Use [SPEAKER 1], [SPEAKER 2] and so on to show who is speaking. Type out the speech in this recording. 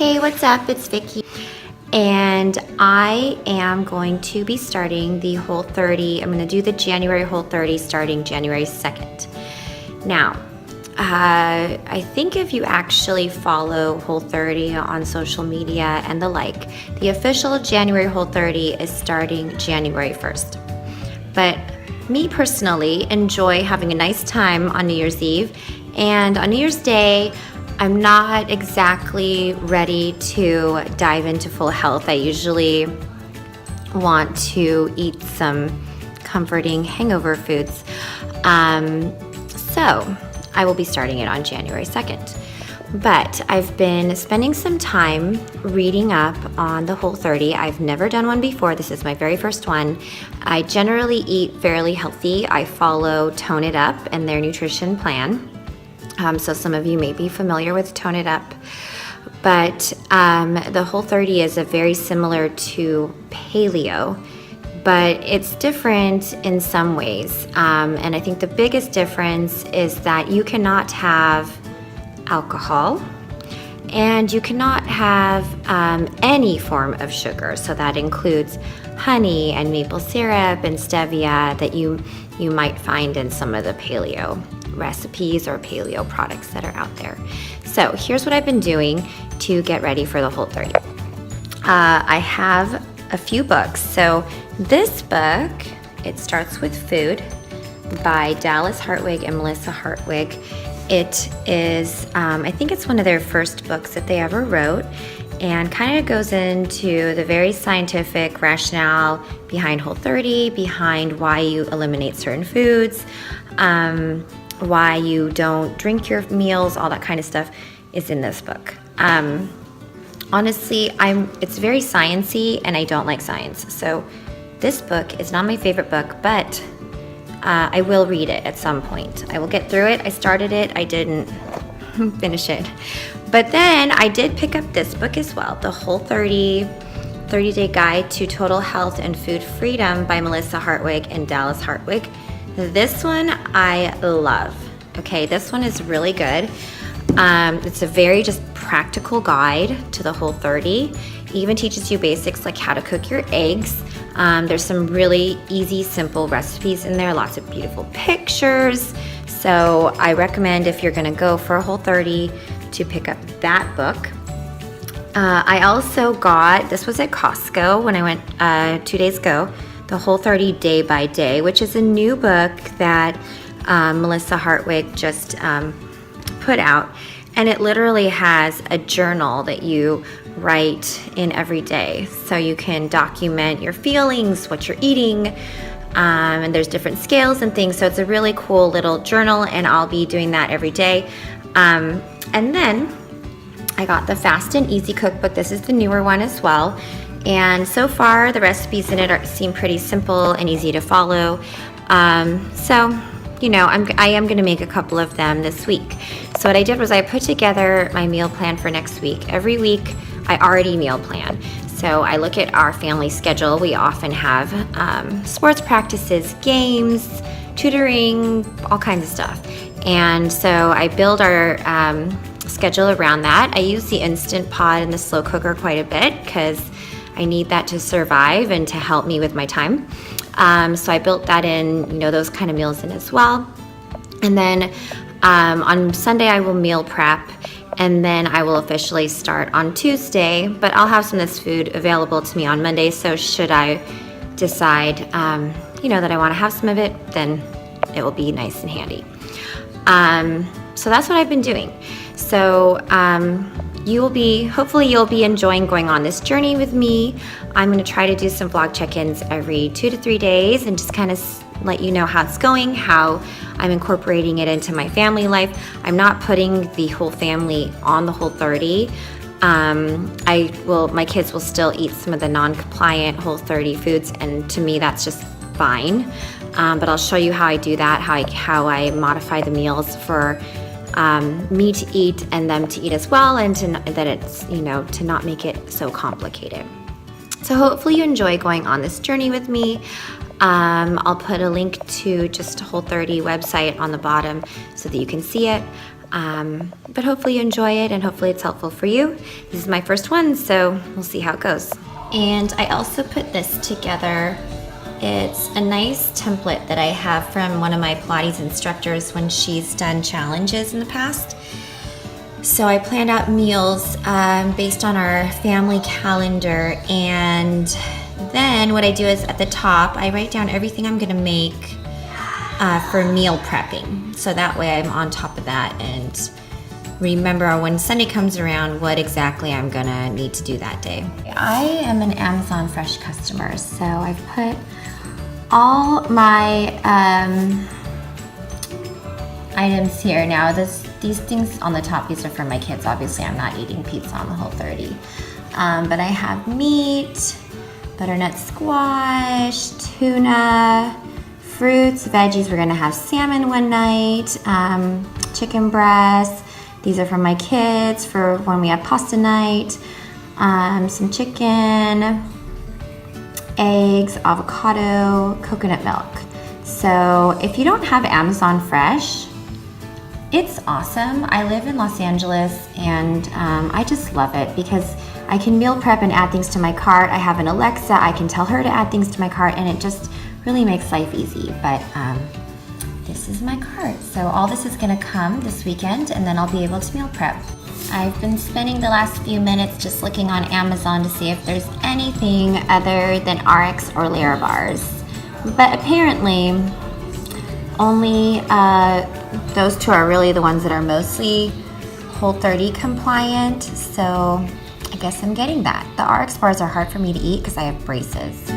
[SPEAKER 1] Hey, what's up? It's Vicky, and I am going to be starting the Whole30. I'm going to do the January Whole30 starting January 2nd. Now, I think if you actually follow Whole30 on social media and the like, the official January Whole30 is starting January 1st. But me personally enjoy having a nice time on New Year's Eve, and on New Year's Day, I'm not exactly ready to dive into full health. I usually want to eat some comforting hangover foods. So I will be starting it on January 2nd. But I've been spending some time reading up on the Whole30. I've never done one before. This is my very first one. I generally eat fairly healthy. I follow Tone It Up and their nutrition plan. So some of you may be familiar with Tone It Up, but the Whole30 is very similar to paleo, but it's different in some ways. And I think the biggest difference is that you cannot have alcohol and you cannot have any form of sugar. So that includes honey and maple syrup and stevia that you might find in some of the paleo recipes or paleo products that are out there. So here's what I've been doing to get ready for the Whole30. I have a few books. So this book, it starts with food by Dallas Hartwig and Melissa Hartwig. It is, I think it's one of their first books that they ever wrote, and kind of goes into the very scientific rationale behind Whole30, behind why you eliminate certain foods, why you don't drink your meals, all that kind of stuff is in this book. Honestly, it's very sciencey and I don't like science. So this book is not my favorite book, but I will read it at some point. I will get through it. I started it, I didn't finish it. But then I did pick up this book as well, the Whole30 30-Day Guide to Total Health and Food Freedom by Melissa Hartwig and Dallas Hartwig. This one I love. Okay, this one is really good. It's a very just practical guide to the Whole30. It even teaches you basics like how to cook your eggs. There's some really easy, simple recipes in there, lots of beautiful pictures. So I recommend if you're gonna go for a Whole30 to pick up that book. I also got, this was at Costco when I went 2 days ago, the Whole30 Day by Day, which is a new book that Melissa Hartwig just put out. And it literally has a journal that you write in every day. So you can document your feelings, what you're eating, and there's different scales and things. So it's a really cool little journal, and I'll be doing that every day. And then I got the Fast and Easy Cookbook. This is the newer one as well. And so far, the recipes in it seem pretty simple and easy to follow. So, you know, I am going to make a couple of them this week. So what I did was I put together my meal plan for next week. Every week, I already meal plan. So I look at our family schedule. We often have sports practices, games, tutoring, all kinds of stuff. And so I build our schedule around that. I use the Instant Pot and the slow cooker quite a bit because I need that to survive and to help me with my time. So I built that in, those kind of meals in as well. And then on Sunday I will meal prep, and then I will officially start on Tuesday, but I'll have some of this food available to me on Monday. So should I decide, that I want to have some of it, then it will be nice and handy. So that's what I've been doing. So hopefully you'll be enjoying going on this journey with me. I'm going to try to do some vlog check-ins every 2 to 3 days and just kind of let you know how it's going, how I'm incorporating it into my family life. I'm not putting the whole family on the Whole30. My kids will still eat some of the non-compliant Whole30 foods, and to me that's just fine. But I'll show you how I do that, how I modify the meals for me to eat and them to eat as well, and to not make it so complicated. So hopefully you enjoy going on this journey with me. I'll put a link to just Whole30 website on the bottom so that you can see it. But hopefully you enjoy it and hopefully it's helpful for you. This is my first one, so we'll see how it goes. And I also put this together. It's a nice template that I have from one of my Pilates instructors when she's done challenges in the past. So I planned out meals based on our family calendar, and then what I do is at the top, I write down everything I'm gonna make for meal prepping. So that way I'm on top of that and remember when Sunday comes around what exactly I'm gonna need to do that day. I am an Amazon Fresh customer, so I've put all my items here. Now these things on the top, these are for my kids. Obviously I'm not eating pizza on the Whole30. But I have meat, butternut squash, tuna, fruits, veggies. We're gonna have salmon one night, chicken breasts. These are for my kids for when we have pasta night. Some chicken, eggs, avocado, coconut milk. So if you don't have Amazon Fresh, it's awesome. I live in Los Angeles and I just love it because I can meal prep and add things to my cart. I have an Alexa, I can tell her to add things to my cart, and it just really makes life easy. But this is my cart. So all this is gonna come this weekend and then I'll be able to meal prep. I've been spending the last few minutes just looking on Amazon to see if there's anything other than RX or Larabar's. But apparently, only those two are really the ones that are mostly Whole30 compliant, so I guess I'm getting that. The RX bars are hard for me to eat because I have braces.